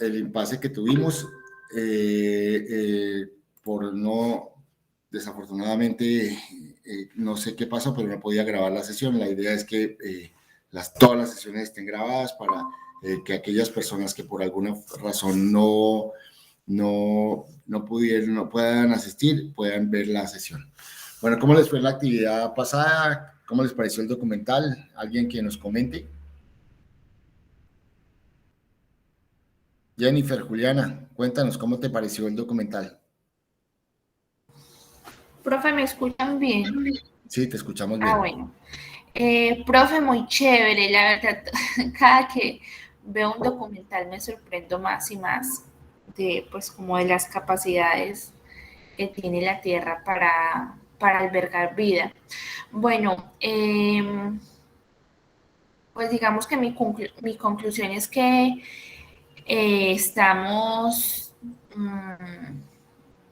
el impasse que tuvimos por no, desafortunadamente, no sé qué pasó, pero no podía grabar la sesión. La idea es que todas las sesiones estén grabadas para que aquellas personas que por alguna razón no puedan asistir, puedan ver la sesión. Bueno, ¿cómo les fue la actividad pasada? ¿Cómo les pareció el documental? ¿Alguien que nos comente? Jennifer, Juliana, cuéntanos cómo te pareció el documental. Profe, ¿me escuchan bien? Sí, te escuchamos bien. Bueno. Profe, muy chévere, la verdad, cada que veo un documental me sorprendo más y más de, pues, como de las capacidades que tiene la Tierra para albergar vida. Bueno, pues digamos que mi conclusión es que estamos,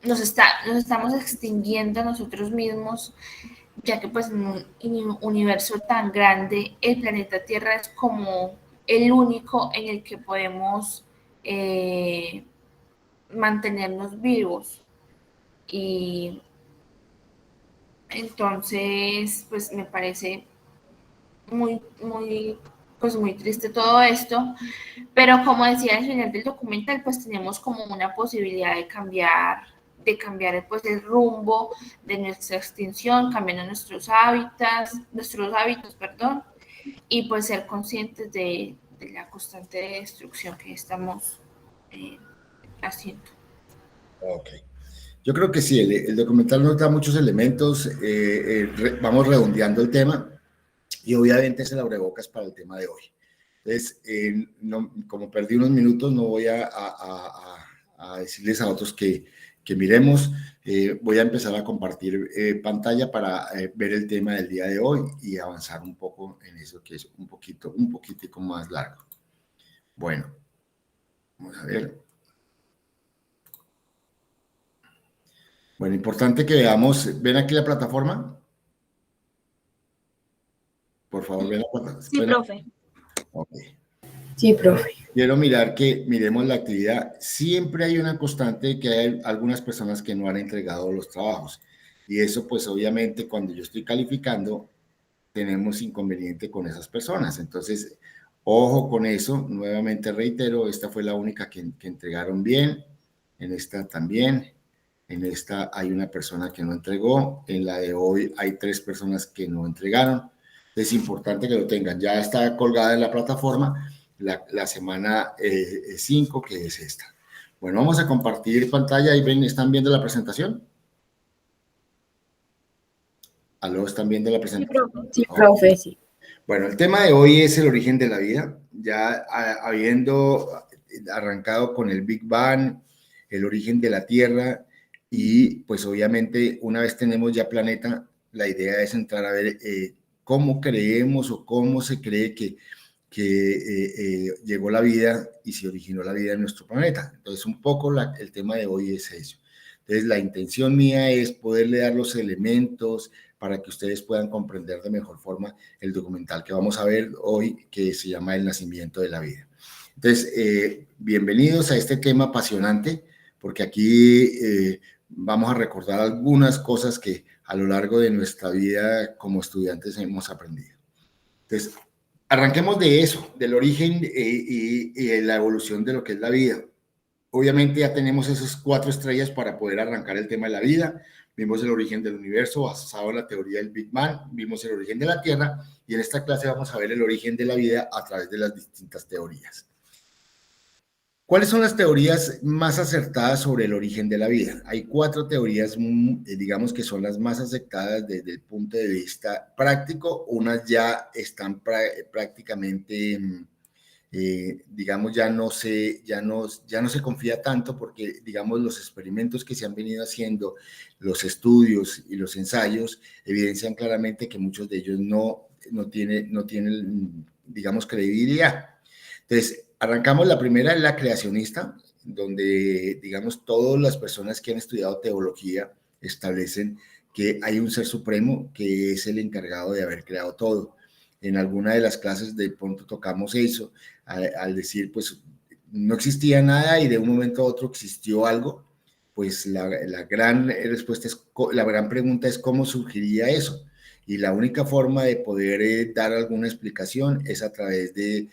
nos estamos extinguiendo nosotros mismos, ya que pues en un universo tan grande, el planeta Tierra es como el único en el que podemos mantenernos vivos. Y entonces, pues me parece muy triste todo esto, pero como decía al final del documental, pues tenemos como una posibilidad de cambiar pues el rumbo de nuestra extinción, cambiando nuestros hábitos, perdón, y pues ser conscientes de la constante destrucción que estamos haciendo. Ok. Yo creo que sí, el documental nos da muchos elementos, vamos redondeando el tema y obviamente es el abrebocas para el tema de hoy. Entonces, como perdí unos minutos, no voy a decirles a otros que miremos. Voy a empezar a compartir pantalla para ver el tema del día de hoy y avanzar un poco en eso que es un poquitico más largo. Bueno, vamos a ver. Bueno, importante que veamos, ¿ven aquí la plataforma? Por favor, ven la plataforma. Sí, profe. Okay. Sí, profe. Quiero miremos la actividad. Siempre hay una constante que hay algunas personas que no han entregado los trabajos. Y eso, pues, obviamente, cuando yo estoy calificando, tenemos inconveniente con esas personas. Entonces, ojo con eso. Nuevamente reitero, esta fue la única que entregaron bien. En esta también. En esta hay una persona que no entregó. En la de hoy hay 3 personas que no entregaron. Es importante que lo tengan. Ya está colgada en la plataforma la semana 5, que es esta. Bueno, vamos a compartir pantalla. Ahí ven, ¿están viendo la presentación? ¿Aló, están viendo la presentación? Sí, profe, sí. Bueno, el tema de hoy es el origen de la vida. Ya habiendo arrancado con el Big Bang, el origen de la Tierra, y pues obviamente una vez tenemos ya planeta, la idea es entrar a ver cómo creemos o cómo se cree que llegó la vida y se originó la vida en nuestro planeta. Entonces, un poco el tema de hoy es eso. Entonces, la intención mía es poderle dar los elementos para que ustedes puedan comprender de mejor forma el documental que vamos a ver hoy, que se llama El nacimiento de la vida. Entonces, bienvenidos a este tema apasionante, porque aquí vamos a recordar algunas cosas que a lo largo de nuestra vida como estudiantes hemos aprendido. Entonces, arranquemos de eso, del origen y la evolución de lo que es la vida. Obviamente ya tenemos esas 4 estrellas para poder arrancar el tema de la vida. Vimos el origen del universo basado en la teoría del Big Bang, vimos el origen de la Tierra y en esta clase vamos a ver el origen de la vida a través de las distintas teorías. ¿Cuáles son las teorías más acertadas sobre el origen de la vida? Hay 4 teorías, digamos, que son las más aceptadas desde el punto de vista práctico. Unas ya están prácticamente, digamos, ya no se confía tanto porque, digamos, los experimentos que se han venido haciendo, los estudios y los ensayos evidencian claramente que muchos de ellos no tienen, digamos, credibilidad. Entonces, arrancamos. La primera es la creacionista, donde, digamos, todas las personas que han estudiado teología establecen que hay un ser supremo que es el encargado de haber creado todo. En alguna de las clases de pronto tocamos eso, al decir, pues, no existía nada y de un momento a otro existió algo, pues la gran respuesta es, la gran pregunta es cómo surgiría eso. Y la única forma de poder dar alguna explicación es a través de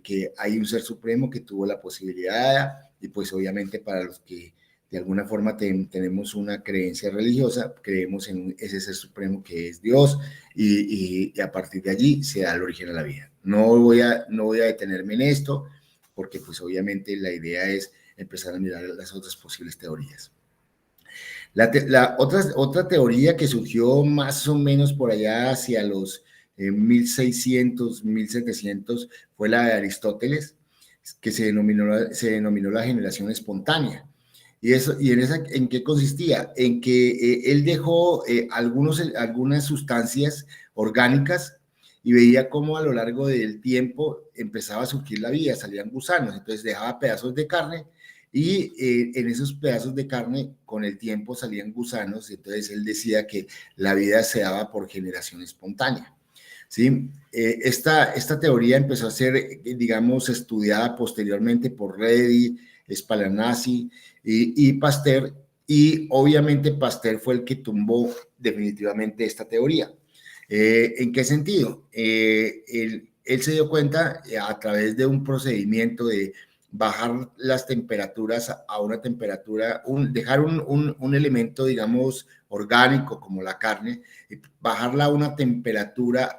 que hay un ser supremo que tuvo la posibilidad, y pues obviamente para los que de alguna forma tenemos una creencia religiosa, creemos en ese ser supremo que es Dios, y a partir de allí se da el origen a la vida. No voy a detenerme en esto, porque pues obviamente la idea es empezar a mirar las otras posibles teorías. Otra teoría que surgió más o menos por allá hacia los 1600, 1700 fue la de Aristóteles, que se denominó la generación espontánea. ¿En qué consistía? En que él dejó algunas sustancias orgánicas y veía cómo a lo largo del tiempo empezaba a surgir la vida, salían gusanos, entonces dejaba pedazos de carne y en esos pedazos de carne con el tiempo salían gusanos, entonces él decía que la vida se daba por generación espontánea. ¿Sí? Esta teoría empezó a ser, digamos, estudiada posteriormente por Redi, Spallanzani y Pasteur, y obviamente Pasteur fue el que tumbó definitivamente esta teoría. ¿En qué sentido? Él se dio cuenta a través de un procedimiento de bajar las temperaturas a una temperatura, dejar un elemento, digamos, orgánico como la carne, bajarla a una temperatura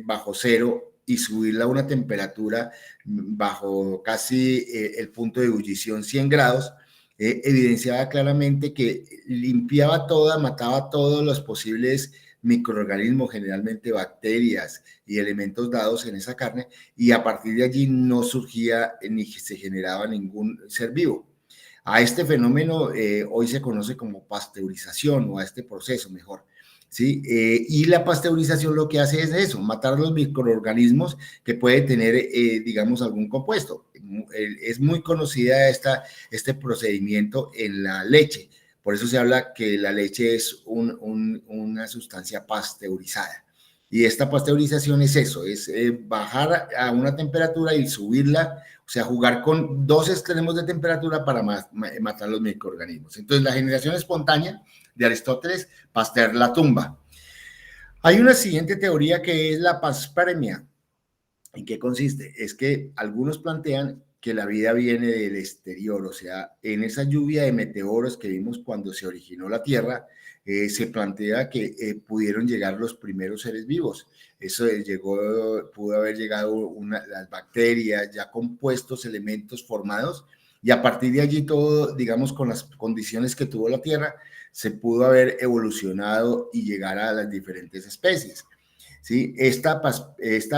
bajo cero y subirla a una temperatura bajo casi el punto de ebullición 100 grados, evidenciaba claramente que limpiaba toda, mataba todos los posibles microorganismos, generalmente bacterias y elementos dados en esa carne, y a partir de allí no surgía ni se generaba ningún ser vivo. A este fenómeno hoy se conoce como pasteurización, o a este proceso mejor, ¿sí? Y la pasteurización lo que hace es eso, matar los microorganismos que puede tener, digamos, algún compuesto. Es muy conocida este procedimiento en la leche. Por eso se habla que la leche es una sustancia pasteurizada. Y esta pasteurización es eso, es bajar a una temperatura y subirla, o sea, jugar con dos extremos de temperatura para matar los microorganismos. Entonces, la generación espontánea de Aristóteles, Pasteur la tumba. Hay una siguiente teoría que es la panspermia. ¿En qué consiste? Es que algunos plantean que la vida viene del exterior, o sea, en esa lluvia de meteoros que vimos cuando se originó la Tierra, se plantea que pudieron llegar los primeros seres vivos. Eso pudo haber llegado las bacterias, ya compuestos, elementos formados, y a partir de allí todo, digamos, con las condiciones que tuvo la Tierra, se pudo haber evolucionado y llegar a las diferentes especies. ¿Sí? Esta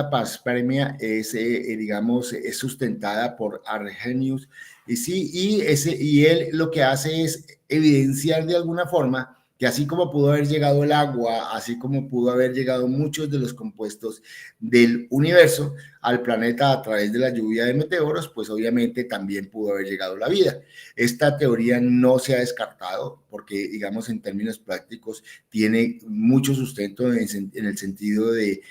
panspermia es, digamos, es sustentada por Arrhenius, y él lo que hace es evidenciar de alguna forma que así como pudo haber llegado el agua, así como pudo haber llegado muchos de los compuestos del universo al planeta a través de la lluvia de meteoros, pues obviamente también pudo haber llegado la vida. Esta teoría no se ha descartado porque, digamos, en términos prácticos, tiene mucho sustento en el sentido de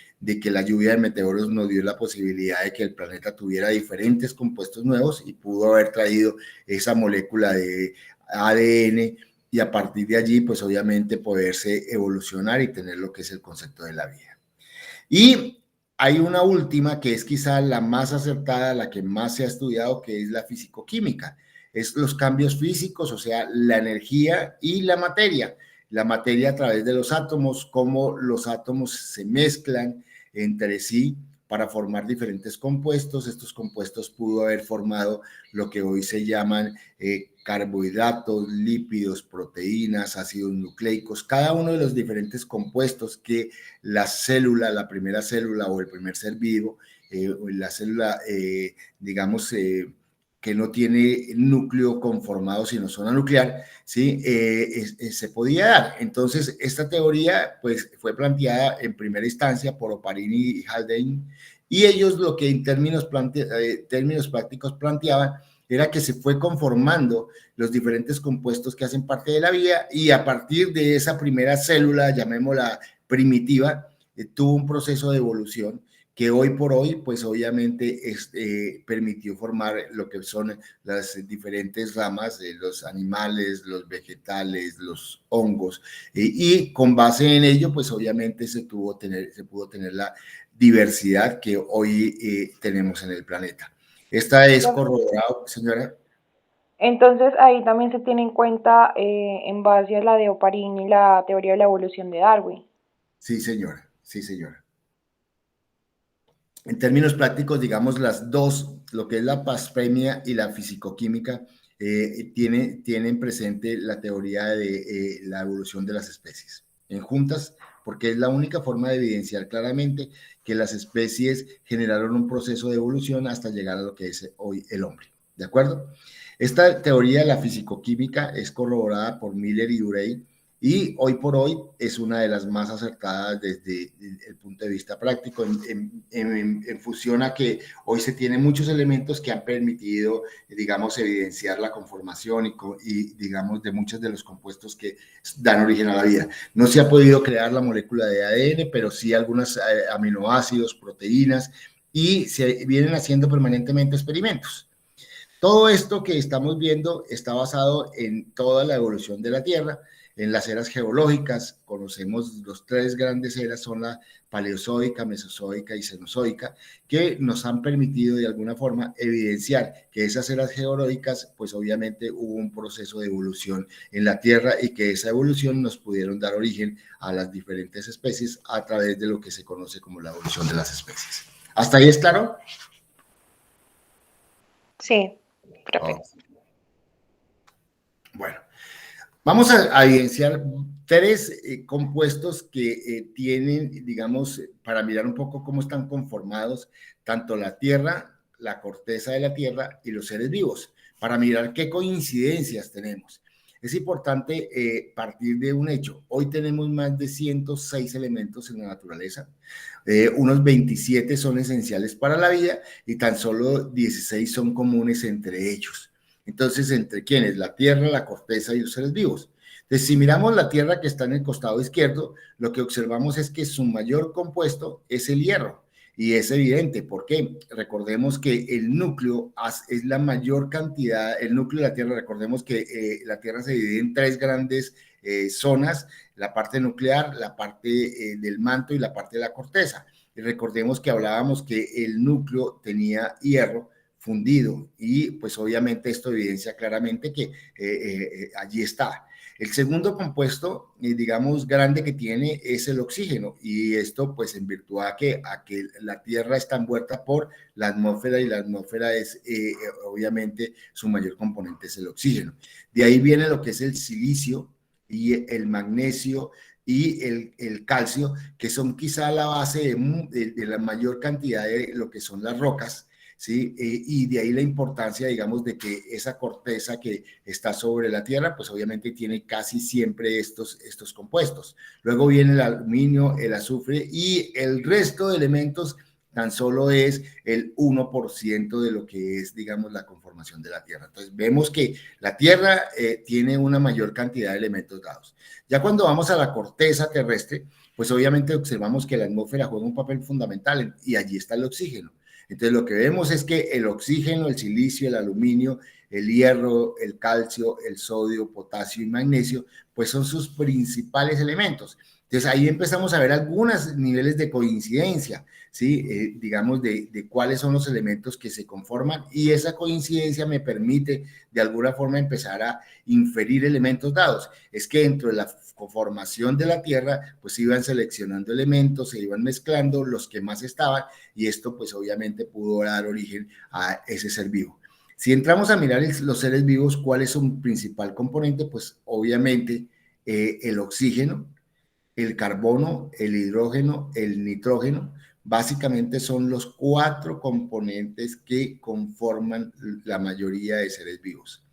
que la lluvia de meteoros nos dio la posibilidad de que el planeta tuviera diferentes compuestos nuevos y pudo haber traído esa molécula de ADN, y a partir de allí, pues obviamente poderse evolucionar y tener lo que es el concepto de la vida. Y hay una última que es quizá la más acertada, la que más se ha estudiado, que es la fisicoquímica. Es los cambios físicos, o sea, la energía y la materia. La materia a través de los átomos, cómo los átomos se mezclan entre sí para formar diferentes compuestos. Estos compuestos pudo haber formado lo que hoy se llaman carbohidratos, lípidos, proteínas, ácidos nucleicos, cada uno de los diferentes compuestos que la célula, la primera célula o el primer ser vivo, la célula, digamos, que no tiene núcleo conformado sino zona nuclear, ¿sí? Se podía dar. Entonces, esta teoría pues, fue planteada en primera instancia por Oparini y Haldane, y ellos lo que en términos prácticos planteaban era que se fue conformando los diferentes compuestos que hacen parte de la vida, y a partir de esa primera célula, llamémosla primitiva, tuvo un proceso de evolución que hoy por hoy, pues obviamente permitió formar lo que son las diferentes ramas de los animales, los vegetales, los hongos, y con base en ello, pues obviamente se pudo tener la diversidad que hoy tenemos en el planeta. Esta es corroborada, señora. Entonces ahí también se tiene en cuenta en base a la de Oparin y la teoría de la evolución de Darwin. Sí, señora, sí, señora. En términos prácticos, digamos, las dos, lo que es la panspermia y la fisicoquímica, tienen presente la teoría de la evolución de las especies en juntas, porque es la única forma de evidenciar claramente que las especies generaron un proceso de evolución hasta llegar a lo que es hoy el hombre. ¿De acuerdo? Esta teoría de la fisicoquímica es corroborada por Miller y Urey, y hoy por hoy es una de las más acertadas desde el punto de vista práctico, en función a que hoy se tienen muchos elementos que han permitido, digamos, evidenciar la conformación y digamos, de muchos de los compuestos que dan origen a la vida. No se ha podido crear la molécula de ADN, pero sí algunos aminoácidos, proteínas, y se vienen haciendo permanentemente experimentos. Todo esto que estamos viendo está basado en toda la evolución de la Tierra, en las eras geológicas. Conocemos los tres grandes eras, son la paleozoica, mesozoica y cenozoica, que nos han permitido de alguna forma evidenciar que esas eras geológicas, pues obviamente hubo un proceso de evolución en la Tierra y que esa evolución nos pudieron dar origen a las diferentes especies a través de lo que se conoce como la evolución de las especies. ¿Hasta ahí es claro? Sí, perfecto. Bueno. Vamos a evidenciar tres compuestos que tienen, digamos, para mirar un poco cómo están conformados tanto la Tierra, la corteza de la Tierra y los seres vivos, para mirar qué coincidencias tenemos. Es importante partir de un hecho. Hoy tenemos más de 106 elementos en la naturaleza. Unos 27 son esenciales para la vida y tan solo 16 son comunes entre ellos. Entonces, ¿entre quiénes? La Tierra, la corteza y los seres vivos. Entonces, si miramos la Tierra que está en el costado izquierdo, lo que observamos es que su mayor compuesto es el hierro. Y es evidente, ¿por qué? Recordemos que el núcleo es la mayor cantidad, el núcleo de la Tierra, recordemos que la Tierra se divide en tres grandes zonas, la parte nuclear, la parte del manto y la parte de la corteza. Y recordemos que hablábamos que el núcleo tenía hierro fundido y pues obviamente esto evidencia claramente que allí está. El segundo compuesto, digamos, grande que tiene es el oxígeno, y esto pues en virtud a que la Tierra está envuelta por la atmósfera, y la atmósfera es obviamente su mayor componente es el oxígeno. De ahí viene lo que es el silicio y el magnesio y el calcio, que son quizá la base de la mayor cantidad de lo que son las rocas, ¿sí? Y de ahí la importancia, digamos, de que esa corteza que está sobre la Tierra, pues obviamente tiene casi siempre estos compuestos. Luego viene el aluminio, el azufre, y el resto de elementos tan solo es el 1% de lo que es, digamos, la conformación de la Tierra. Entonces, vemos que la Tierra tiene una mayor cantidad de elementos dados. Ya cuando vamos a la corteza terrestre, pues obviamente observamos que la atmósfera juega un papel fundamental, y allí está el oxígeno. Entonces, lo que vemos es que el oxígeno, el silicio, el aluminio, el hierro, el calcio, el sodio, potasio y magnesio, pues son sus principales elementos. Entonces, ahí empezamos a ver algunos niveles de coincidencia, ¿sí? Digamos, de cuáles son los elementos que se conforman, y esa coincidencia me permite, de alguna forma, empezar a inferir elementos dados. Es que dentro de la conformación de la Tierra, pues iban seleccionando elementos, se iban mezclando los que más estaban, y esto pues obviamente pudo dar origen a ese ser vivo. Si entramos a mirar los seres vivos, ¿cuál es su principal componente? Pues obviamente el oxígeno, el carbono, el hidrógeno, el nitrógeno. Básicamente son los 4 componentes que conforman la mayoría de seres vivos.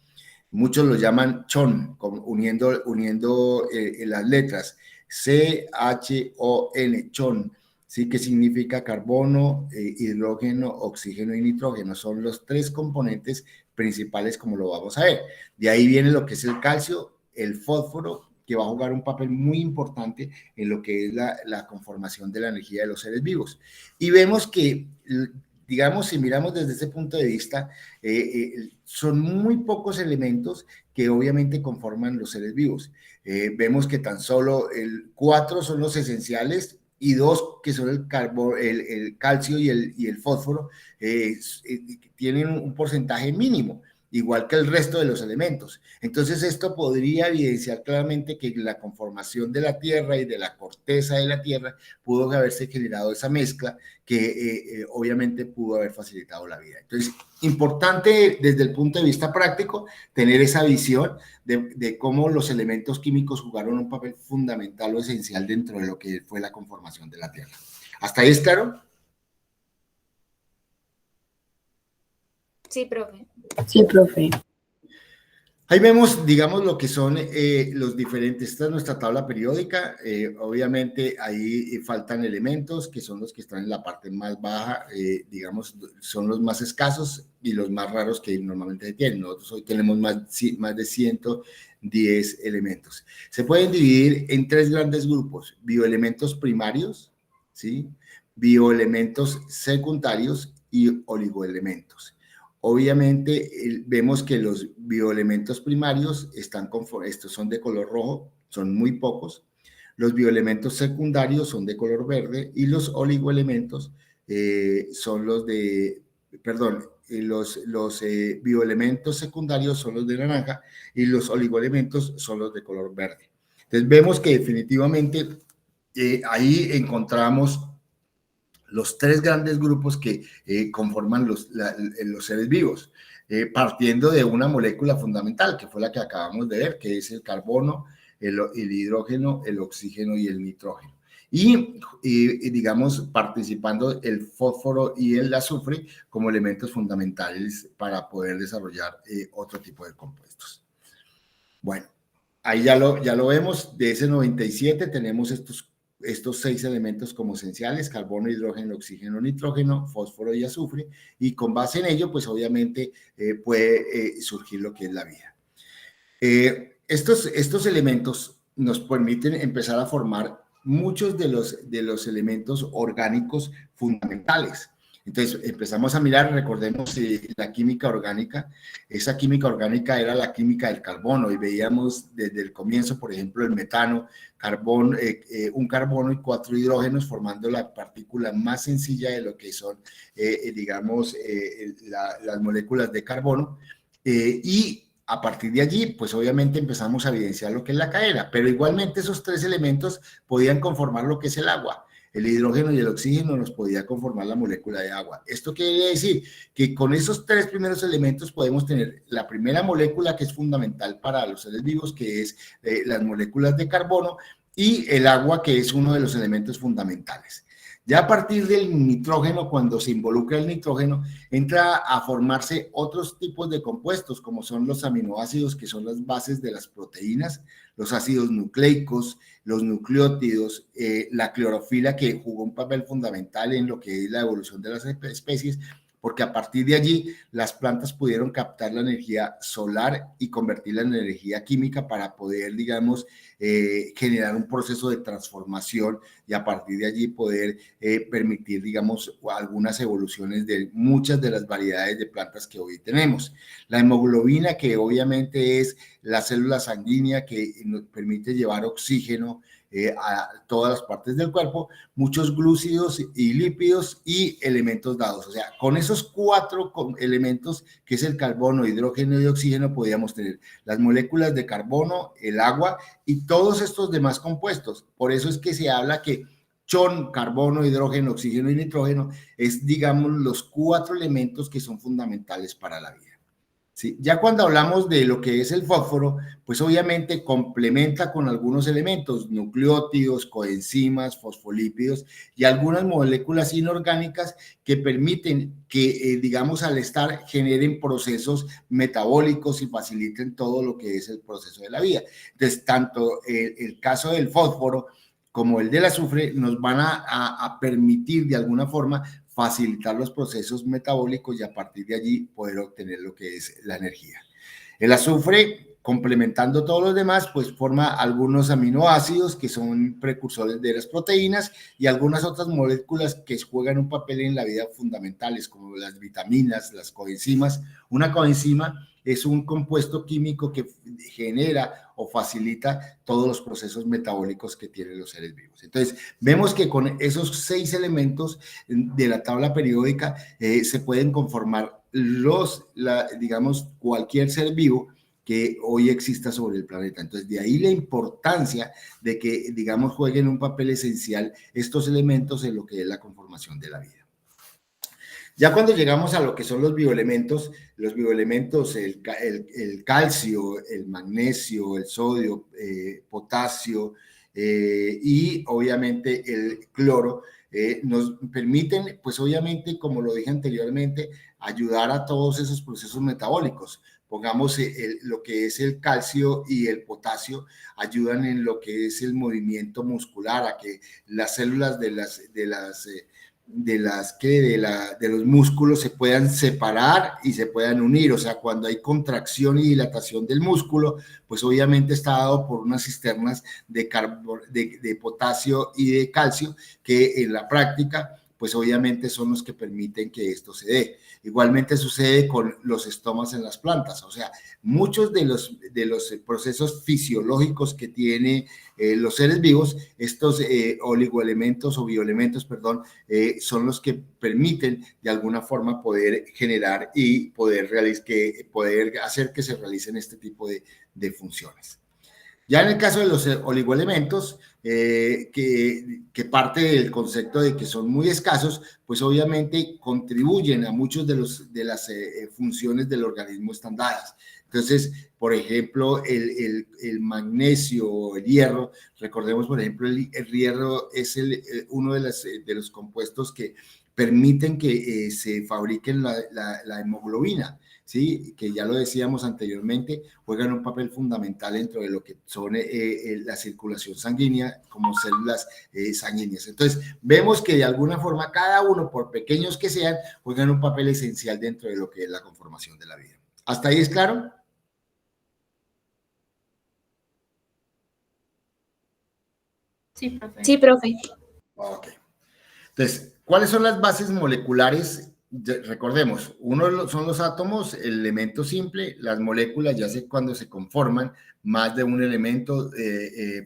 Muchos lo llaman CHON, uniendo las letras C-H-O-N, CHON, ¿sí? Que significa carbono, hidrógeno, oxígeno y nitrógeno. Son los 3 componentes principales, como lo vamos a ver. De ahí viene lo que es el calcio, el fósforo, que va a jugar un papel muy importante en lo que es la conformación de la energía de los seres vivos. Y vemos que, digamos, si miramos desde ese punto de vista, son muy pocos elementos que obviamente conforman los seres vivos. Vemos que tan solo 4 son los esenciales y 2 que son el calcio y el fósforo, tienen un porcentaje mínimo, igual que el resto de los elementos. Entonces, esto podría evidenciar claramente que la conformación de la Tierra y de la corteza de la Tierra pudo haberse generado esa mezcla que obviamente pudo haber facilitado la vida. Entonces, importante desde el punto de vista práctico tener esa visión de cómo los elementos químicos jugaron un papel fundamental o esencial dentro de lo que fue la conformación de la Tierra. ¿Hasta ahí es claro? Sí, profe. Sí, profe. Ahí vemos, digamos, lo que son los diferentes, esta es nuestra tabla periódica, obviamente ahí faltan elementos que son los que están en la parte más baja, digamos, son los más escasos y los más raros que normalmente se tienen. Nosotros hoy tenemos más de 110 elementos. Se pueden dividir en 3 grandes grupos: bioelementos primarios, ¿sí?, bioelementos secundarios y oligoelementos. Obviamente vemos que los bioelementos primarios estos son de color rojo, son muy pocos. Los bioelementos secundarios son de color verde y los oligoelementos son los de, perdón, los bioelementos secundarios son los de naranja y los oligoelementos son los de color verde. Entonces vemos que definitivamente ahí encontramos los 3 grandes grupos que conforman los seres vivos, partiendo de una molécula fundamental, que fue la que acabamos de ver, que es el carbono, el hidrógeno, el oxígeno y el nitrógeno. Y digamos, participando el fósforo y el azufre como elementos fundamentales para poder desarrollar otro tipo de compuestos. Bueno, ahí ya lo vemos. De ese 97 tenemos estos 6 elementos como esenciales: carbono, hidrógeno, oxígeno, nitrógeno, fósforo y azufre, y con base en ello, pues obviamente puede surgir lo que es la vida. Estos elementos nos permiten empezar a formar muchos de los elementos orgánicos fundamentales. Entonces empezamos a mirar, recordemos la química orgánica. Esa química orgánica era la química del carbono y veíamos desde el comienzo, por ejemplo, el metano, un carbono y 4 hidrógenos formando la partícula más sencilla de lo que son, digamos, las moléculas de carbono. Y a partir de allí, pues obviamente empezamos a evidenciar lo que es la cadena, pero igualmente esos 3 elementos podían conformar lo que es el agua. El hidrógeno y el oxígeno nos podía conformar la molécula de agua. Esto quiere decir que con esos 3 primeros elementos podemos tener la primera molécula que es fundamental para los seres vivos, que es las moléculas de carbono, y el agua, que es uno de los elementos fundamentales. Ya a partir del nitrógeno, cuando se involucra el nitrógeno, entra a formarse otros tipos de compuestos, como son los aminoácidos, que son las bases de las proteínas, los ácidos nucleicos, los nucleótidos, la clorofila, que jugó un papel fundamental en lo que es la evolución de las especies, porque a partir de allí las plantas pudieron captar la energía solar y convertirla en energía química para poder, digamos, generar un proceso de transformación y a partir de allí poder permitir, digamos, algunas evoluciones de muchas de las variedades de plantas que hoy tenemos. La hemoglobina, que obviamente es la célula sanguínea que nos permite llevar oxígeno a todas las partes del cuerpo, muchos glúcidos y lípidos y elementos dados. O sea, con esos 4 elementos, que es el carbono, hidrógeno y oxígeno, podíamos tener las moléculas de carbono, el agua y todos estos demás compuestos. Por eso es que se habla que son carbono, hidrógeno, oxígeno y nitrógeno, es, digamos, los 4 elementos que son fundamentales para la vida. ¿Sí? Ya cuando hablamos de lo que es el fósforo, pues obviamente complementa con algunos elementos, nucleótidos, coenzimas, fosfolípidos y algunas moléculas inorgánicas que permiten que, digamos, al estar generen procesos metabólicos y faciliten todo lo que es el proceso de la vida. Entonces, tanto el caso del fósforo como el del azufre nos van a permitir de alguna forma facilitar los procesos metabólicos y a partir de allí poder obtener lo que es la energía. El azufre complementando todos los demás, pues forma algunos aminoácidos que son precursores de las proteínas y algunas otras moléculas que juegan un papel en la vida fundamentales, como las vitaminas, las coenzimas. Una coenzima es un compuesto químico que genera o facilita todos los procesos metabólicos que tienen los seres vivos. Entonces, vemos que con esos 6 elementos de la tabla periódica se pueden conformar digamos, cualquier ser vivo que hoy exista sobre el planeta. Entonces, de ahí la importancia de que, digamos, jueguen un papel esencial estos elementos en lo que es la conformación de la vida. Ya cuando llegamos a lo que son los bioelementos, el calcio, el magnesio, el sodio, potasio y obviamente el cloro, nos permiten, pues obviamente, como lo dije anteriormente, ayudar a todos esos procesos metabólicos. Pongamos lo que es el calcio y el potasio, ayudan en lo que es el movimiento muscular, a que las células de los músculos se puedan separar y se puedan unir. O sea, cuando hay contracción y dilatación del músculo, pues obviamente está dado por unas cisternas de potasio y de calcio que en la práctica pues obviamente son los que permiten que esto se dé. Igualmente sucede con los estomas en las plantas, o sea, muchos de los procesos fisiológicos que tiene los seres vivos, estos oligoelementos o bioelementos, perdón, son los que permiten de alguna forma poder generar y poder hacer que se realicen este tipo de funciones. Ya en el caso de los oligoelementos, que parte del concepto de que son muy escasos, pues obviamente contribuyen a muchos de las funciones del organismo están dadas. Entonces, por ejemplo, el magnesio o el hierro, recordemos, por ejemplo, el hierro es uno de los compuestos que permiten que se fabriquen la hemoglobina, ¿sí? Que ya lo decíamos anteriormente, juegan un papel fundamental dentro de lo que son la circulación sanguínea como células sanguíneas. Entonces, vemos que de alguna forma cada uno, por pequeños que sean, juegan un papel esencial dentro de lo que es la conformación de la vida. ¿Hasta ahí es claro? Sí, profe. Sí, profe. Ok. Entonces, ¿cuáles son las bases moleculares? Recordemos, uno son los átomos, el elemento simple, las moléculas ya sé cuando se conforman más de un elemento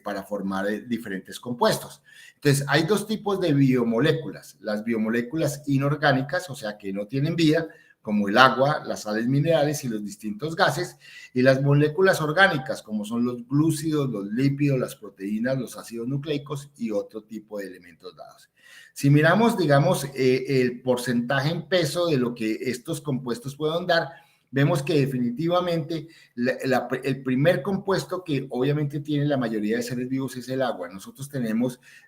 para formar diferentes compuestos. Entonces, hay dos tipos de biomoléculas, las biomoléculas inorgánicas, o sea, que no tienen vida, como el agua, las sales minerales y los distintos gases, y las moléculas orgánicas, como son los glúcidos, los lípidos, las proteínas, los ácidos nucleicos y otro tipo de elementos dados. Si miramos, digamos, el porcentaje en peso de lo que estos compuestos pueden dar, vemos que definitivamente el primer compuesto que obviamente tiene la mayoría de seres vivos es el agua. Nosotros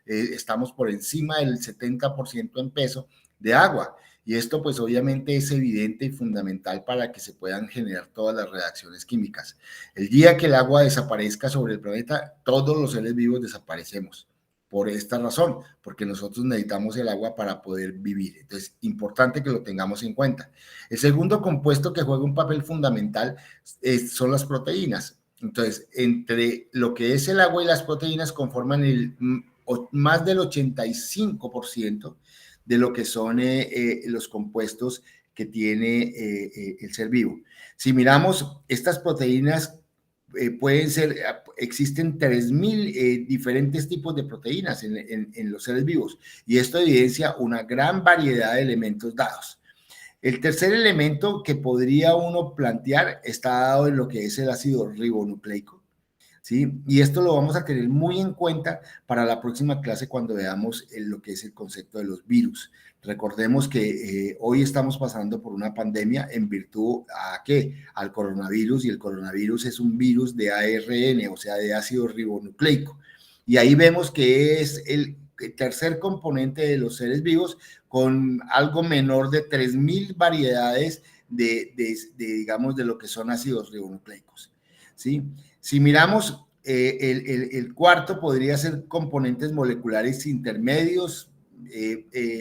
estamos por encima del 70% en peso de agua. Y esto pues obviamente es evidente y fundamental para que se puedan generar todas las reacciones químicas. El día que el agua desaparezca sobre el planeta, todos los seres vivos desaparecemos. Por esta razón, porque nosotros necesitamos el agua para poder vivir. Entonces, importante que lo tengamos en cuenta. El segundo compuesto que juega un papel fundamental son las proteínas. Entonces, entre lo que es el agua y las proteínas conforman más del 85% de lo que son los compuestos que tiene el ser vivo. Si miramos estas proteínas, existen 3.000 diferentes tipos de proteínas en los seres vivos y esto evidencia una gran variedad de elementos dados. El tercer elemento que podría uno plantear está dado en lo que es el ácido ribonucleico, ¿sí? Y esto lo vamos a tener muy en cuenta para la próxima clase cuando veamos lo que es el concepto de los virus. Recordemos que hoy estamos pasando por una pandemia en virtud ¿a qué? Al coronavirus, y el coronavirus es un virus de ARN, o sea, de ácido ribonucleico. Y ahí vemos que es el tercer componente de los seres vivos con algo menor de 3.000 variedades digamos, de lo que son ácidos ribonucleicos, ¿sí? Si miramos, el cuarto podría ser componentes moleculares intermedios,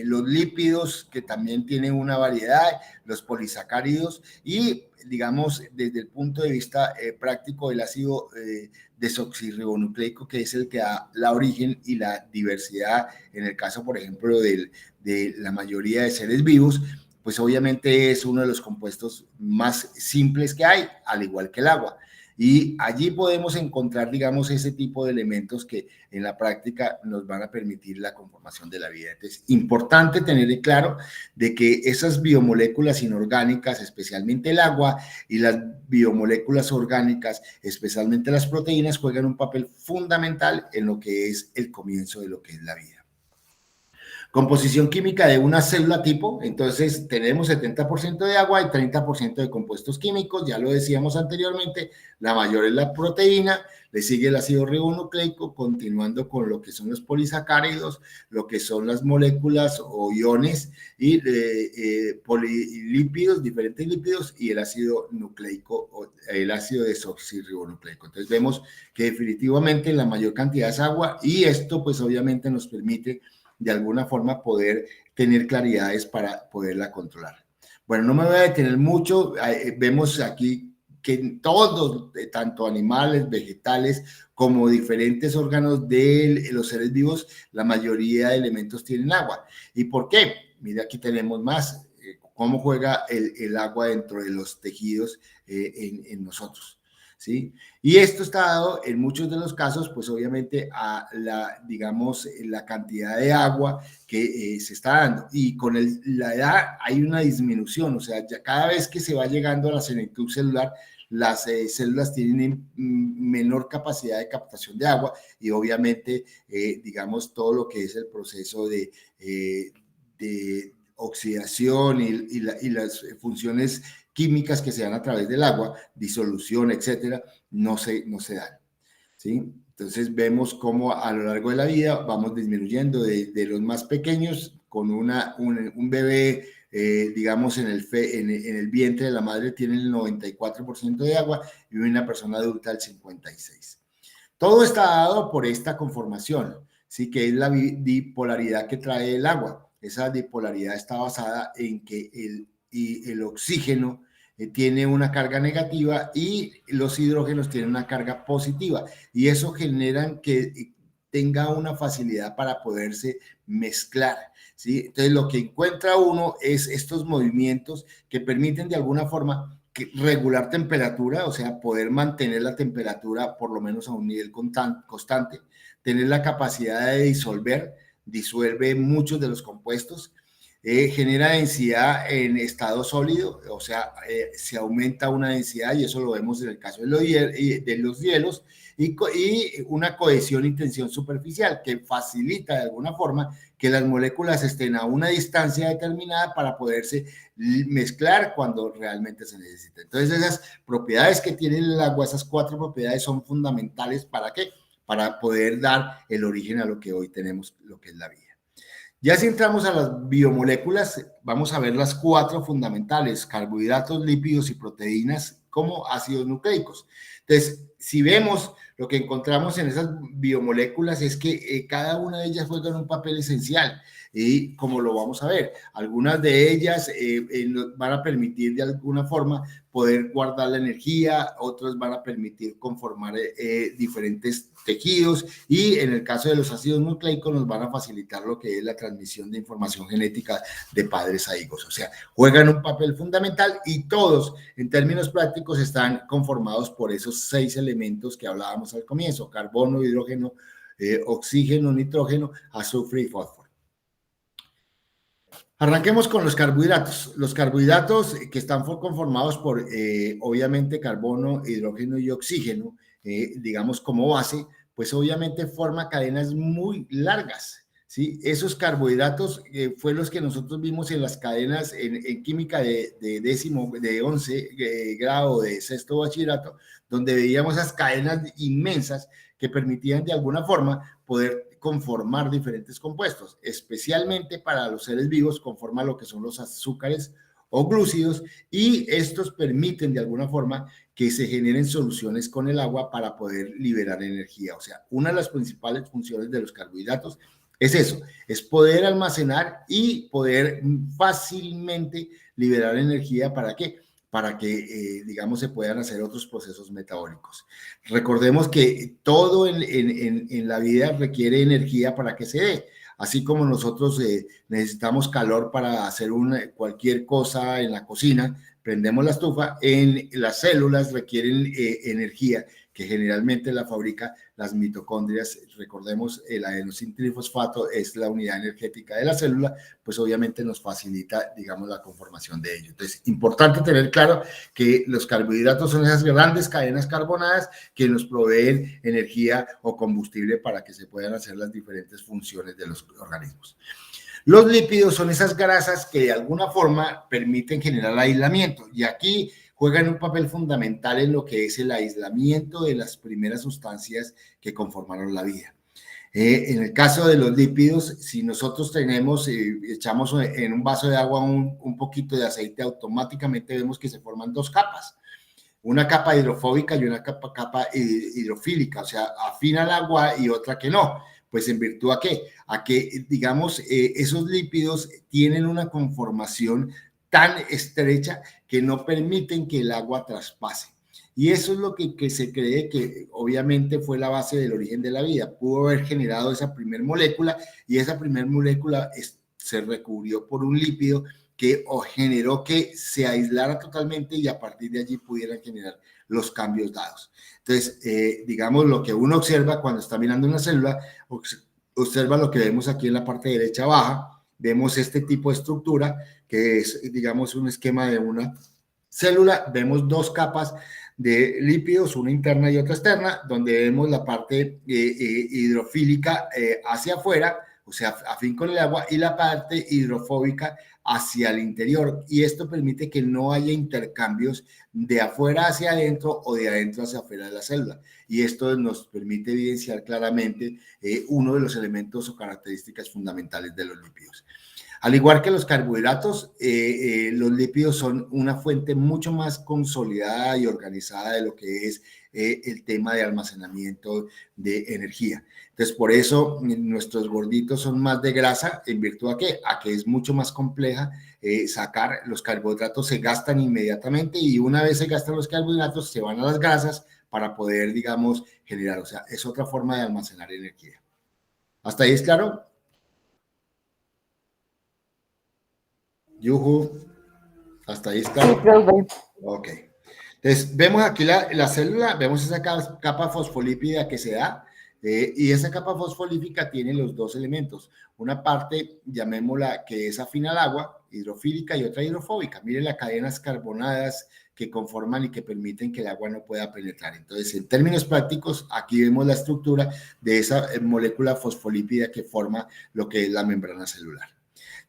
los lípidos, que también tienen una variedad, los polisacáridos y, digamos, desde el punto de vista práctico, el ácido desoxirribonucleico, que es el que da la origen y la diversidad, en el caso, por ejemplo, de la mayoría de seres vivos, pues obviamente es uno de los compuestos más simples que hay, al igual que el agua. Y allí podemos encontrar, digamos, ese tipo de elementos que en la práctica nos van a permitir la conformación de la vida. Entonces, importante tener claro de que esas biomoléculas inorgánicas, especialmente el agua, y las biomoléculas orgánicas, especialmente las proteínas, juegan un papel fundamental en lo que es el comienzo de lo que es la vida. Composición química de una célula tipo, entonces tenemos 70% de agua y 30% de compuestos químicos, ya lo decíamos anteriormente, la mayor es la proteína, le sigue el ácido ribonucleico, continuando con lo que son los polisacáridos, lo que son las moléculas o iones y polilípidos, diferentes lípidos, y el ácido nucleico, el ácido desoxirribonucleico. Entonces vemos que definitivamente la mayor cantidad es agua y esto pues obviamente nos permite de alguna forma poder tener claridades para poderla controlar. Bueno, no me voy a detener mucho, vemos aquí que todos, tanto animales, vegetales, como diferentes órganos de los seres vivos, la mayoría de elementos tienen agua. ¿Y por qué? Mira, aquí tenemos más, cómo juega el agua dentro de los tejidos en nosotros. ¿Sí? Y esto está dado en muchos de los casos, pues obviamente a digamos, la cantidad de agua que se está dando. Y con la edad hay una disminución, o sea, ya cada vez que se va llegando a la senectud celular, las células tienen menor capacidad de captación de agua y obviamente, digamos, todo lo que es el proceso de oxidación y las funciones químicas que se dan a través del agua, disolución, etcétera, no se dan, ¿sí? Entonces vemos cómo a lo largo de la vida vamos disminuyendo de los más pequeños con un bebé, digamos, en el vientre de la madre tiene el 94% de agua y una persona adulta el 56%. Todo está dado por esta conformación, ¿sí? Que es la bipolaridad que trae el agua. Esa bipolaridad está basada en que el oxígeno tiene una carga negativa y los hidrógenos tienen una carga positiva y eso genera que tenga una facilidad para poderse mezclar, ¿sí? Entonces lo que encuentra uno es estos movimientos que permiten de alguna forma regular temperatura, o sea, poder mantener la temperatura por lo menos a un nivel constante, tener la capacidad de disuelve muchos de los compuestos, genera densidad en estado sólido, o sea, se aumenta una densidad y eso lo vemos en el caso de los hielos y una cohesión y tensión superficial que facilita de alguna forma que las moléculas estén a una distancia determinada para poderse mezclar cuando realmente se necesita. Entonces esas propiedades que tiene el agua, esas 4 propiedades son fundamentales ¿para qué? Para poder dar el origen a lo que hoy tenemos, lo que es la vida. Ya si entramos a las biomoléculas, vamos a ver las 4 fundamentales, carbohidratos, lípidos y proteínas como ácidos nucleicos. Entonces, si vemos lo que encontramos en esas biomoléculas es que cada una de ellas juega un papel esencial y como lo vamos a ver, algunas de ellas van a permitir de alguna forma poder guardar la energía, otras van a permitir conformar diferentes tejidos y en el caso de los ácidos nucleicos nos van a facilitar lo que es la transmisión de información genética de padres a hijos, o sea, juegan un papel fundamental y todos en términos prácticos están conformados por esos 6 elementos que hablábamos al comienzo, carbono, hidrógeno, oxígeno, nitrógeno, azufre y fósforo. Arranquemos con los carbohidratos. Los carbohidratos que están conformados por, obviamente, carbono, hidrógeno y oxígeno, digamos como base, pues obviamente forma cadenas muy largas, ¿sí? Esos carbohidratos fue los que nosotros vimos en las cadenas en química de 11 grado de sexto bachillerato, donde veíamos esas cadenas inmensas que permitían de alguna forma poder conformar diferentes compuestos, especialmente para los seres vivos conforma lo que son los azúcares o glúcidos y estos permiten de alguna forma que se generen soluciones con el agua para poder liberar energía. O sea, una de las principales funciones de los carbohidratos Es eso, es poder almacenar y poder fácilmente liberar energía. ¿Para qué? Para que, digamos, se puedan hacer otros procesos metabólicos. Recordemos que todo en la vida requiere energía para que se dé. Así como nosotros necesitamos calor para hacer cualquier cosa en la cocina, prendemos la estufa, en las células requieren energía que generalmente la fabrica las mitocondrias. Recordemos, el adenosintrifosfato es la unidad energética de la célula, pues obviamente nos facilita, digamos, la conformación de ello. Entonces, importante tener claro que los carbohidratos son esas grandes cadenas carbonadas que nos proveen energía o combustible para que se puedan hacer las diferentes funciones de los organismos. Los lípidos son esas grasas que de alguna forma permiten generar aislamiento, y aquí juegan un papel fundamental en lo que es el aislamiento de las primeras sustancias que conformaron la vida. En el caso de los lípidos, si nosotros echamos en un vaso de agua un poquito de aceite, automáticamente vemos que se forman dos capas. Una capa hidrofóbica y una capa hidrofílica, o sea, afina el agua y otra que no. Pues en virtud a qué? A que, digamos, esos lípidos tienen una conformación tan estrecha que no permiten que el agua traspase. Y eso es lo que se cree que obviamente fue la base del origen de la vida. Pudo haber generado esa primer molécula, y esa primer molécula se recubrió por un lípido que generó que se aislara totalmente, y a partir de allí pudieran generar los cambios dados. Entonces, digamos, lo que uno observa cuando está mirando una célula, observa lo que vemos aquí en la parte derecha baja. Vemos este tipo de estructura que es, digamos, un esquema de una célula. Vemos dos capas de lípidos, una interna y otra externa, donde vemos la parte hidrofílica hacia afuera, o sea, afín con el agua, y la parte hidrofóbica hacia el interior, y esto permite que no haya intercambios de afuera hacia adentro o de adentro hacia afuera de la célula, y esto nos permite evidenciar claramente uno de los elementos o características fundamentales de los lípidos. Al igual que los carbohidratos, los lípidos son una fuente mucho más consolidada y organizada de lo que es el tema de almacenamiento de energía. Entonces, por eso nuestros gorditos son más de grasa, ¿en virtud a qué? A que es mucho más compleja sacar. Los carbohidratos se gastan inmediatamente, y una vez se gastan los carbohidratos, se van a las grasas para poder, digamos, generar. O sea, es otra forma de almacenar energía. ¿Hasta ahí es claro? Yuhu, hasta ahí está. Sí, profe. Ok. Entonces, vemos aquí la célula, vemos esa capa fosfolípida que se da, y esa capa fosfolípica tiene los dos elementos. Una parte, llamémosla, que es afín al agua, hidrofílica, y otra hidrofóbica. Miren las cadenas carbonadas que conforman y que permiten que el agua no pueda penetrar. Entonces, en términos prácticos, aquí vemos la estructura de esa molécula fosfolípida que forma lo que es la membrana celular.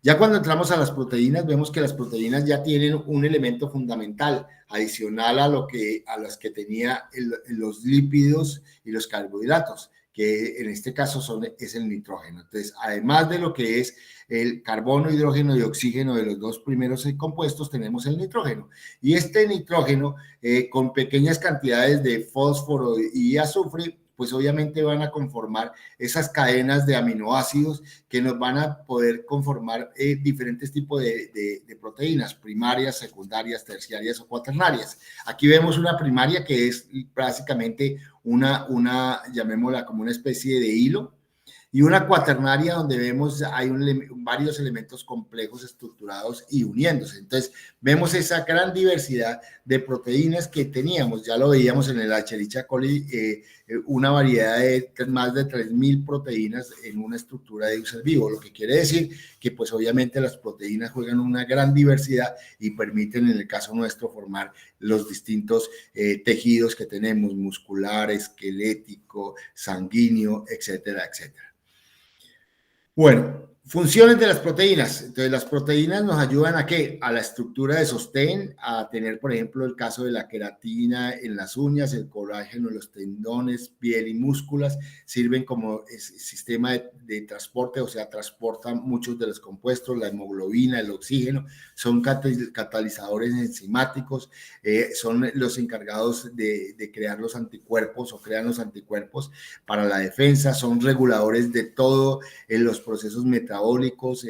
Ya cuando entramos a las proteínas, vemos que las proteínas ya tienen un elemento fundamental adicional a las que tenía los lípidos y los carbohidratos, que en este caso es el nitrógeno. Entonces, además de lo que es el carbono, hidrógeno y oxígeno de los dos primeros compuestos, tenemos el nitrógeno. Y este nitrógeno, con pequeñas cantidades de fósforo y azufre, pues obviamente van a conformar esas cadenas de aminoácidos que nos van a poder conformar diferentes tipos de proteínas, primarias, secundarias, terciarias o cuaternarias. Aquí vemos una primaria que es básicamente llamémosla como una especie de hilo, y una cuaternaria donde vemos hay varios elementos complejos estructurados y uniéndose. Entonces, vemos esa gran diversidad de proteínas que teníamos. Ya lo veíamos en el Escherichia coli, una variedad de más de 3.000 proteínas en una estructura de un ser vivo, lo que quiere decir que, pues, obviamente las proteínas juegan una gran diversidad y permiten, en el caso nuestro, formar los distintos tejidos que tenemos, muscular, esquelético, sanguíneo, etcétera, etcétera. Bueno, Funciones de las proteínas. Entonces, las proteínas nos ayudan ¿a qué? A la estructura de sostén, a tener, por ejemplo, el caso de la queratina en las uñas, el colágeno en los tendones, piel y músculas, sirven como sistema de transporte, o sea, transportan muchos de los compuestos, la hemoglobina, el oxígeno, son catalizadores enzimáticos, son los encargados de crear los anticuerpos o crean los anticuerpos para la defensa, son reguladores de todo en los procesos metabólicos,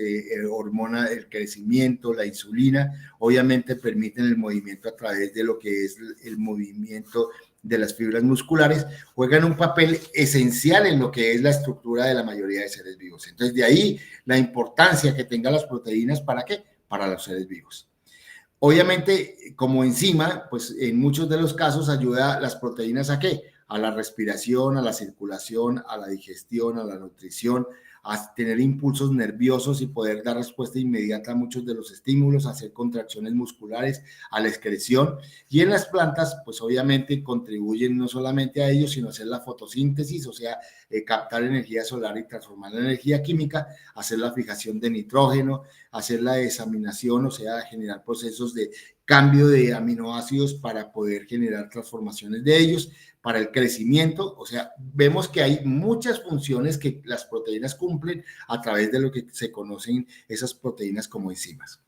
hormona del crecimiento, la insulina, obviamente permiten el movimiento a través de lo que es el movimiento de las fibras musculares, juegan un papel esencial en lo que es la estructura de la mayoría de seres vivos. Entonces, de ahí la importancia que tengan las proteínas, ¿para qué? Para los seres vivos. Obviamente, como enzima, pues en muchos de los casos ayuda las proteínas ¿a qué? A la respiración, a la circulación, a la digestión, a la nutrición, a tener impulsos nerviosos y poder dar respuesta inmediata a muchos de los estímulos, a hacer contracciones musculares, a la excreción. Y en las plantas, pues obviamente contribuyen no solamente a ello, sino a hacer la fotosíntesis, o sea, captar energía solar y transformarla en energía química, hacer la fijación de nitrógeno, hacer la desaminación, o sea, generar procesos de cambio de aminoácidos para poder generar transformaciones de ellos, para el crecimiento, o sea, vemos que hay muchas funciones que las proteínas cumplen a través de lo que se conocen esas proteínas como enzimas.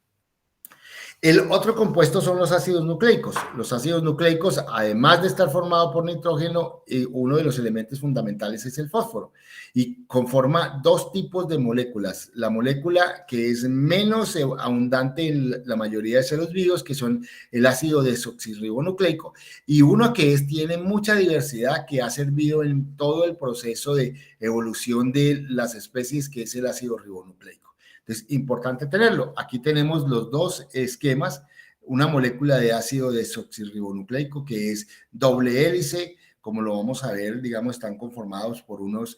El otro compuesto son los ácidos nucleicos. Los ácidos nucleicos, además de estar formados por nitrógeno, uno de los elementos fundamentales es el fósforo y conforma dos tipos de moléculas. La molécula que es menos abundante en la mayoría de seres vivos, que son el ácido desoxirribonucleico, y uno que tiene mucha diversidad, que ha servido en todo el proceso de evolución de las especies, que es el ácido ribonucleico. Entonces, importante tenerlo. Aquí tenemos los dos esquemas, una molécula de ácido desoxirribonucleico que es doble hélice, como lo vamos a ver, digamos, están conformados por unos,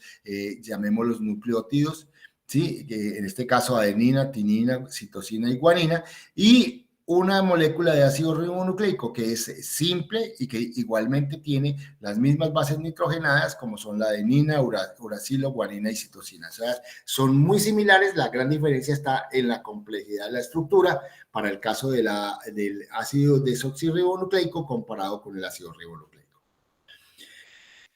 llamémoslos nucleótidos, ¿sí? En este caso adenina, timina, citosina y guanina, y una molécula de ácido ribonucleico que es simple y que igualmente tiene las mismas bases nitrogenadas como son la adenina, uracilo, guanina y citosina. O sea, son muy similares, la gran diferencia está en la complejidad de la estructura para el caso del ácido desoxirribonucleico comparado con el ácido ribonucleico.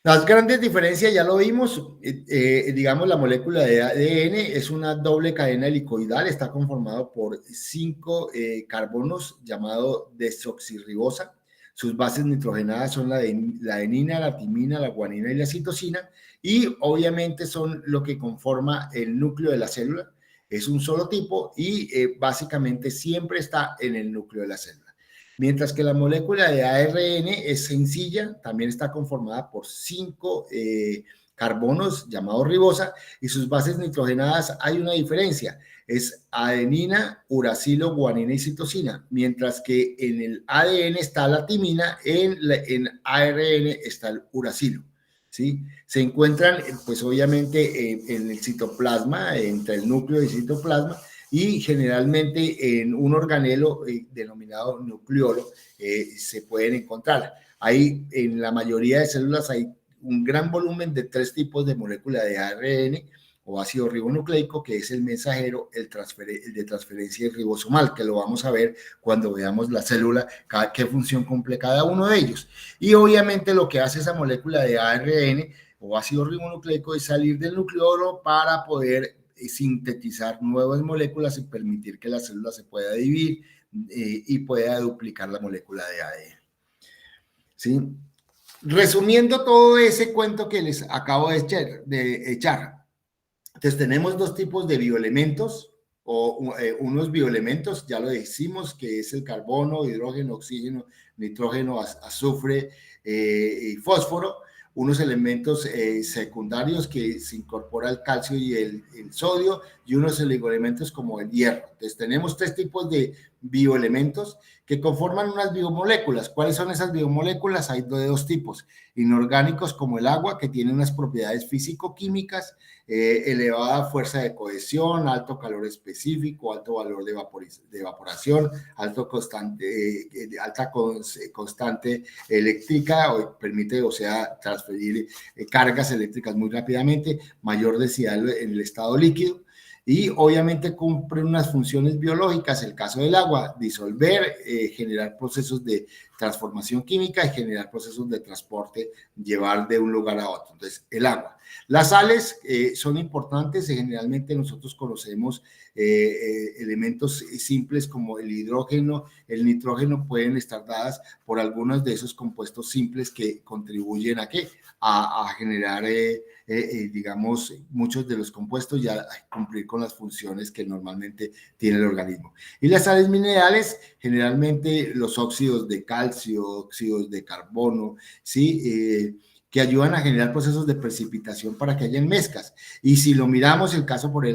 Las grandes diferencias ya lo vimos, digamos la molécula de ADN es una doble cadena helicoidal, está conformado por 5 carbonos llamado desoxirribosa, sus bases nitrogenadas son la adenina, la timina, la guanina y la citosina, y obviamente son lo que conforma el núcleo de la célula, es un solo tipo y básicamente siempre está en el núcleo de la célula. Mientras que la molécula de ARN es sencilla, también está conformada por 5 carbonos llamados ribosa y sus bases nitrogenadas hay una diferencia, es adenina, uracilo, guanina y citosina, mientras que en el ADN está la timina, en ARN está el uracilo. ¿Sí? Se encuentran, pues obviamente, en el citoplasma, entre el núcleo y el citoplasma, y generalmente en un organelo denominado nucleolo se pueden encontrar. Ahí en la mayoría de células hay un gran volumen de 3 tipos de molécula de ARN o ácido ribonucleico, que es el mensajero, el de transferencia ribosomal, que lo vamos a ver cuando veamos la célula, qué función cumple cada uno de ellos. Y obviamente lo que hace esa molécula de ARN o ácido ribonucleico es salir del nucleolo para poder sintetizar nuevas moléculas y permitir que la célula se pueda dividir y pueda duplicar la molécula de ADN. ¿Sí? Resumiendo todo ese cuento que les acabo de echar, entonces tenemos 2 tipos de bioelementos o unos bioelementos, ya lo decimos, que es el carbono, hidrógeno, oxígeno, nitrógeno, azufre y fósforo, unos elementos secundarios que se incorpora el calcio y el sodio, y unos oligoelementos como el hierro. Entonces tenemos 3 tipos de bioelementos que conforman unas biomoléculas. ¿Cuáles son esas biomoléculas? Hay de 2 tipos, inorgánicos como el agua, que tiene unas propiedades físico-químicas, elevada fuerza de cohesión, alto calor específico, alto valor de evaporación, alta constante eléctrica, permite, o sea, transferir cargas eléctricas muy rápidamente, mayor densidad en el estado líquido, y obviamente cumple unas funciones biológicas, el caso del agua, disolver, generar procesos de transformación química y generar procesos de transporte, llevar de un lugar a otro. Entonces, el agua. Las sales son importantes, generalmente nosotros conocemos elementos simples como el hidrógeno, el nitrógeno, pueden estar dadas por algunos de esos compuestos simples que contribuyen ¿a qué? A generar, digamos, muchos de los compuestos ya a cumplir con las funciones que normalmente tiene el organismo. Y las sales minerales, generalmente los óxidos de calcio, óxidos de carbono, ¿sí? Que ayudan a generar procesos de precipitación para que hayan mezclas. Y si lo miramos, el caso por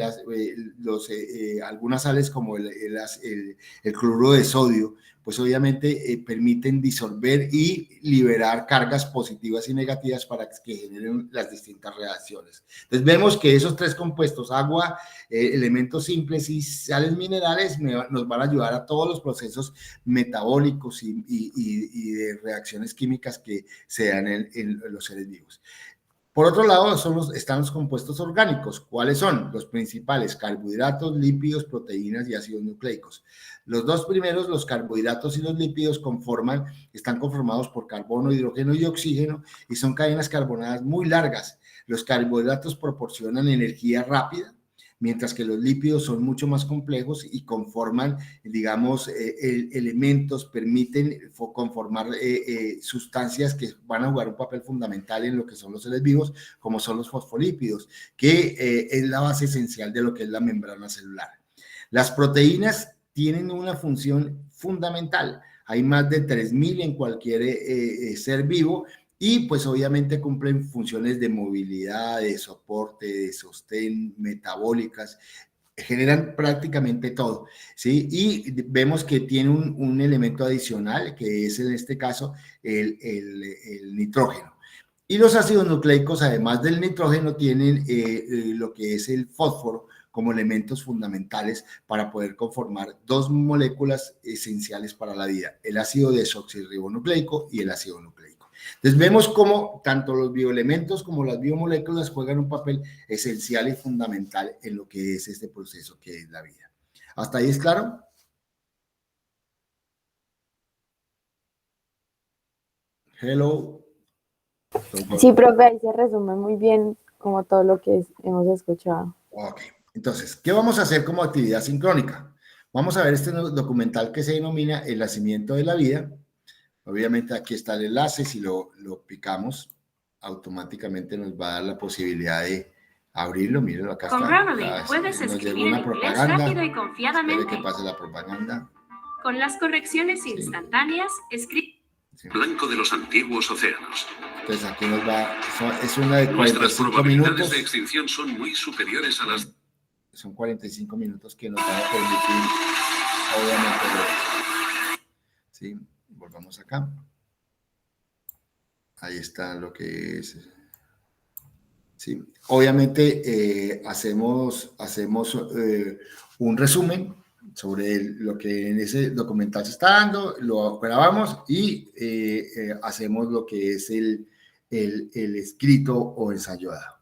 algunas sales como el cloruro de sodio, pues obviamente permiten disolver y liberar cargas positivas y negativas para que generen las distintas reacciones. Entonces vemos que esos tres compuestos, agua, elementos simples y sales minerales, nos van a ayudar a todos los procesos metabólicos y de reacciones químicas que se dan en los seres vivos. Por otro lado, están los compuestos orgánicos. ¿Cuáles son? Los principales: carbohidratos, lípidos, proteínas y ácidos nucleicos. Los dos primeros, los carbohidratos y los lípidos, están conformados por carbono, hidrógeno y oxígeno y son cadenas carbonadas muy largas. Los carbohidratos proporcionan energía rápida, mientras que los lípidos son mucho más complejos y conforman, digamos, elementos, permiten conformar sustancias que van a jugar un papel fundamental en lo que son los seres vivos, como son los fosfolípidos, que es la base esencial de lo que es la membrana celular. Las proteínas tienen una función fundamental. Hay más de 3.000 en cualquier ser vivo, y pues obviamente cumplen funciones de movilidad, de soporte, de sostén, metabólicas, generan prácticamente todo, ¿sí? Y vemos que tiene un elemento adicional, que es en este caso el nitrógeno. Y los ácidos nucleicos, además del nitrógeno, tienen lo que es el fósforo como elementos fundamentales para poder conformar dos moléculas esenciales para la vida: el ácido desoxirribonucleico y el ácido nucleico. Entonces vemos cómo tanto los bioelementos como las biomoléculas juegan un papel esencial y fundamental en lo que es este proceso que es la vida. ¿Hasta ahí es claro? Hello. Sí, profe, ahí se resume muy bien como todo lo que hemos escuchado. Ok, entonces, ¿qué vamos a hacer como actividad sincrónica? Vamos a ver este documental que se denomina El nacimiento de la vida. Obviamente aquí está el enlace, si lo picamos, automáticamente nos va a dar la posibilidad de abrirlo. Mírenlo, acá está. Con Grammarly puedes escribir en inglés rápido y confiadamente. Espere que pase la propaganda. Con las correcciones instantáneas, escribe. Sí. Blanco de los antiguos océanos. Entonces aquí nos va, es una de Nuestras 45 probabilidades minutos. de extinción son muy superiores a las... Son 45 minutos que nos van a permitir, obviamente, ¿sí? Volvamos acá. Ahí está lo que es. Sí, obviamente hacemos un resumen sobre lo que en ese documental se está dando, lo grabamos y hacemos lo que es el escrito o ensayo dado.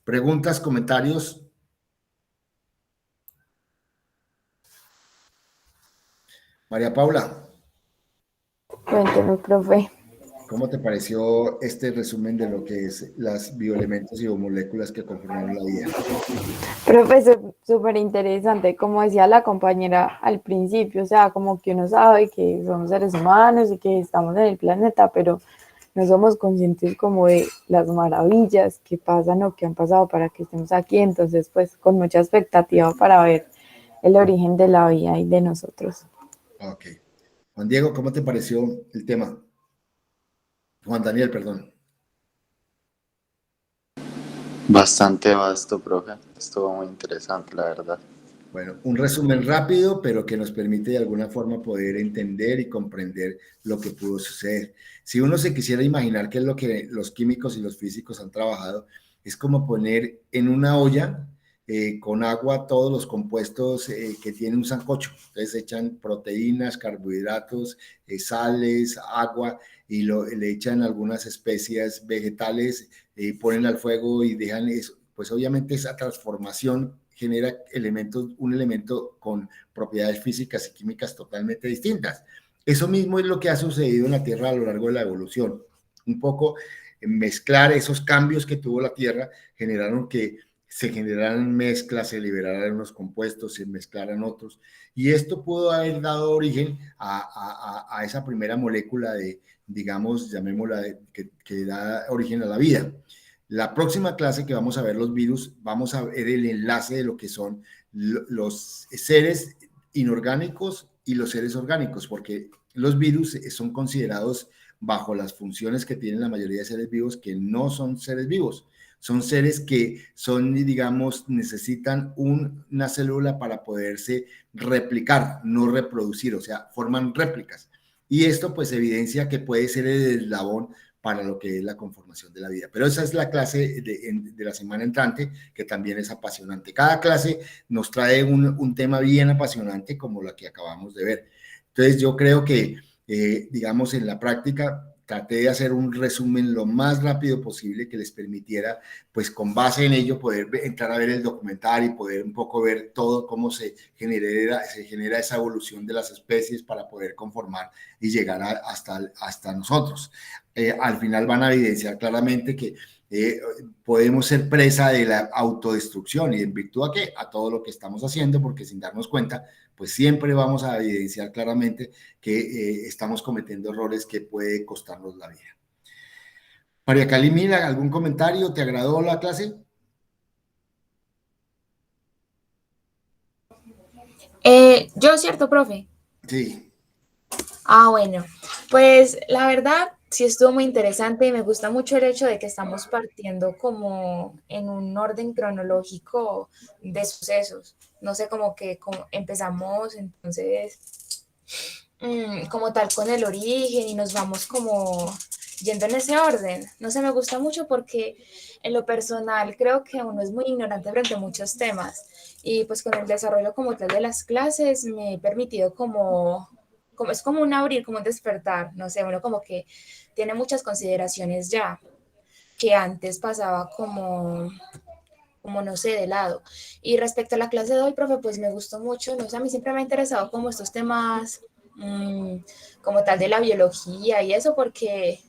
¿Preguntas, comentarios? María Paula. Cuénteme, profe. ¿Cómo te pareció este resumen de lo que es las bioelementos y biomoléculas que conforman la vida? Profe, súper interesante. Como decía la compañera al principio, o sea, como que uno sabe que somos seres humanos y que estamos en el planeta, pero no somos conscientes como de las maravillas que pasan o que han pasado para que estemos aquí. Entonces, pues, con mucha expectativa para ver el origen de la vida y de nosotros. Ok. Juan Diego, ¿cómo te pareció el tema? Juan Daniel, perdón. Bastante vasto, profe. Estuvo muy interesante, la verdad. Bueno, un resumen rápido, pero que nos permite de alguna forma poder entender y comprender lo que pudo suceder. Si uno se quisiera imaginar qué es lo que los químicos y los físicos han trabajado, es como poner en una olla con agua todos los compuestos que tienen un sancocho. Entonces echan proteínas, carbohidratos, sales, agua, y le echan algunas especias vegetales, ponen al fuego y dejan eso. Pues obviamente esa transformación genera un elemento con propiedades físicas y químicas totalmente distintas. Eso mismo es lo que ha sucedido en la Tierra a lo largo de la evolución. Un poco mezclar esos cambios que tuvo la Tierra generaron que se generaran mezclas, se liberaran unos compuestos, se mezclaran otros, y esto pudo haber dado origen a esa primera molécula de, digamos, llamémosla, que da origen a la vida. La próxima clase que vamos a ver los virus, vamos a ver el enlace de lo que son los seres inorgánicos y los seres orgánicos, porque los virus son considerados bajo las funciones que tienen la mayoría de seres vivos, que no son seres vivos. Son seres que son, digamos, necesitan una célula para poderse replicar, no reproducir, o sea, forman réplicas. Y esto pues evidencia que puede ser el eslabón para lo que es la conformación de la vida. Pero esa es la clase de la semana entrante, que también es apasionante. Cada clase nos trae un tema bien apasionante como la que acabamos de ver. Entonces yo creo que, digamos, en la práctica traté de hacer un resumen lo más rápido posible que les permitiera, pues con base en ello, poder entrar a ver el documental y poder un poco ver todo cómo se genera esa evolución de las especies para poder conformar y llegar hasta nosotros. Al final van a evidenciar claramente que podemos ser presa de la autodestrucción, y en virtud a qué, a todo lo que estamos haciendo, porque sin darnos cuenta, pues siempre vamos a evidenciar claramente que estamos cometiendo errores que puede costarnos la vida. María Calimila, ¿algún comentario? ¿Te agradó la clase? Yo, ¿cierto, profe? Sí. Bueno, pues la verdad sí estuvo muy interesante y me gusta mucho el hecho de que estamos partiendo como en un orden cronológico de sucesos. No sé, como que empezamos entonces como tal con el origen y nos vamos como yendo en ese orden. No sé, me gusta mucho porque en lo personal creo que uno es muy ignorante frente a muchos temas y pues con el desarrollo como tal de las clases me he permitido como es como un abrir, como un despertar, no sé, uno como que tiene muchas consideraciones ya, que antes pasaba como no sé, de lado. Y respecto a la clase de hoy, profe, pues me gustó mucho, no sé, a mí siempre me ha interesado como estos temas como tal de la biología y eso, porque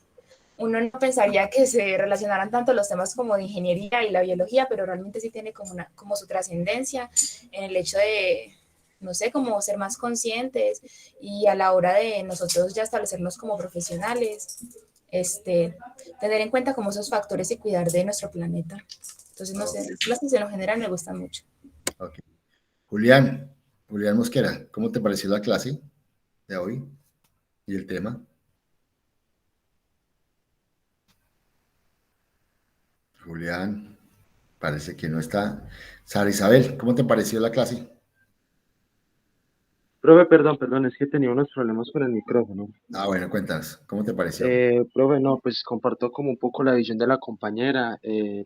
uno no pensaría que se relacionaran tanto los temas como de ingeniería y la biología, pero realmente sí tiene como su trascendencia en el hecho de, no sé, como ser más conscientes y a la hora de nosotros ya establecernos como profesionales, tener en cuenta como esos factores y cuidar de nuestro planeta. Entonces, no sé, las que en general me gustan mucho. Okay. Julián Mosquera, ¿cómo te pareció la clase de hoy y el tema? Julián, parece que no está. Sara Isabel, ¿cómo te pareció la clase? Profe, perdón, es que tenía unos problemas con el micrófono. Bueno, cuéntanos, ¿cómo te pareció? Profe, no, pues comparto como un poco la visión de la compañera,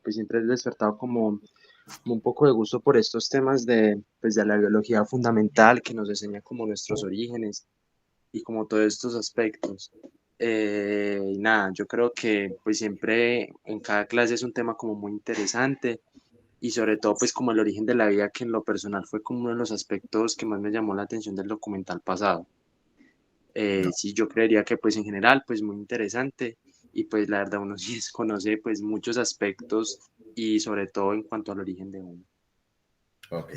pues siempre he despertado como un poco de gusto por estos temas pues de la biología fundamental que nos enseña como nuestros orígenes y como todos estos aspectos. Y nada, yo creo que pues siempre en cada clase es un tema como muy interesante y sobre todo pues como el origen de la vida, que en lo personal fue como uno de los aspectos que más me llamó la atención del documental pasado. Sí, yo creería que pues en general pues muy interesante y pues la verdad uno sí desconoce pues muchos aspectos y sobre todo en cuanto al origen de uno. Ok.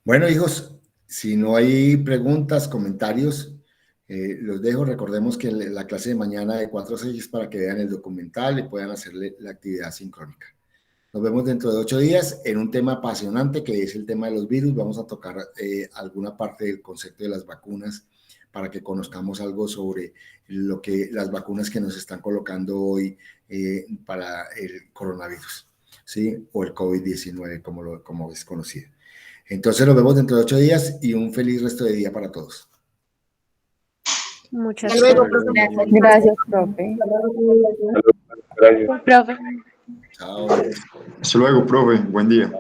Bueno, hijos, si no hay preguntas, comentarios, los dejo. Recordemos que la clase de mañana de 4 a 6 es para que vean el documental y puedan hacerle la actividad sincrónica. Nos vemos dentro de 8 días en un tema apasionante que es el tema de los virus. Vamos a tocar alguna parte del concepto de las vacunas para que conozcamos algo sobre las vacunas que nos están colocando hoy para el coronavirus, ¿sí? O el COVID-19, como es conocido. Entonces nos vemos dentro de 8 días y un feliz resto de día para todos. Muchas gracias. Gracias, profe. Gracias. Profe. Chao. Hasta luego, profe. Buen día.